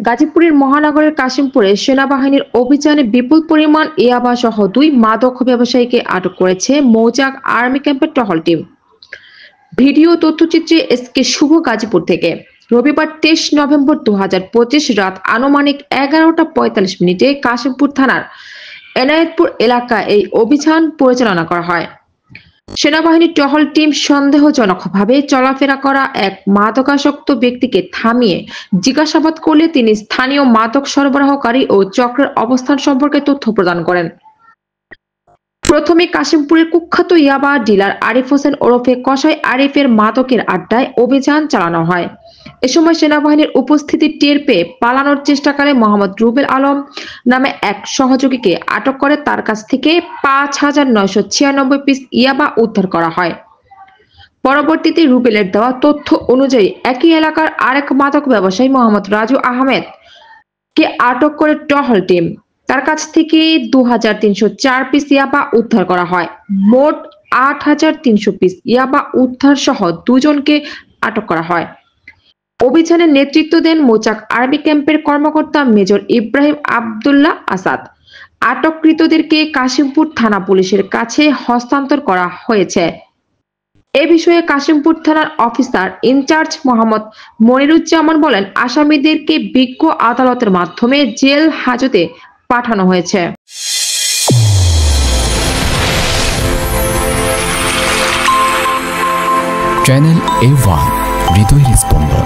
গাজীপুরের মহানগরের কাশিমপুরে সেনাবাহিনীর অভিযানে বিপুল পরিমাণ ইয়াবা সহ 2 মাদক ব্যবসায়ীকে আটক করেছে মৌচাক আর্মি ক্যাম্পের টহল টিম। ভিডিও তথ্যচিত্রে এসকে শুভ গাজীপুর থেকে। রবিবার 23 নভেম্বর 2025 রাত আনুমানিক 11টা 45 মিনিটে কাশিমপুর থানার এনায়েতপুর এলাকায় এই অভিযান পরিচালনা করা হয়। সেনাবাহিনীর টহল টিম সন্দেহজনকভাবে চলাফেরা করা এক মাদকাসক্ত ব্যক্তিকে থামিয়ে জিজ্ঞাসাবাদ করলে তিনি স্থানীয় মাদক সরবরাহকারী ও চক্রের অবস্থান সম্পর্কে তথ্য প্রদান করেন। প্রথমে কাশিমপুরের কুখ্যাত ইয়াবা ডিলার আরিফ হোসেন ওরফে কসাই আরিফের মাদকের আড্ডায় অভিযান চালানো হয়। এ সময় সেনাবাহিনীর উপস্থিতি টের পেয়ে পালানোর চেষ্টাকালে মোহাম্মদ রুবেল আলম নামে এক সহযোগীকে আটক করে তার কাছ থেকে 5,996 পিস ইয়াবা উদ্ধার করা হয়। পরবর্তীতে রুবেলের দেওয়া তথ্য অনুযায়ী একই এলাকার আরেক মাদক ব্যবসায়ী মোহাম্মদ রাজু আহমেদ কে আটক করে টহল টিম। তার কাছ থেকে 2,304 পিস ইয়াবা উদ্ধার করা হয়। মোট 8,300 পিস ইয়াবা উদ্ধার সহ 2 জনকে আটক করা হয়। অভিযানে নেতৃত্ব দেন মৌচাক আর্মি ক্যাম্পের কর্মকর্তা মেজর ইব্রাহিম আব্দুল্লাহ আসাদ। আটককৃতদেরকে কাশিমপুর থানা পুলিশের কাছে হস্তান্তর করা হয়েছে। এ বিষয়ে কাশিমপুর থানার অফিসার ইনচার্জ মোহাম্মদ মনিরুজ্জামান বলেন, আসামিদেরকে বিজ্ঞ আদালতের মাধ্যমে জেল হাজতে পাঠানো হয়েছে। চ্যানেল A1 হৃদয়ের স্পন্দন।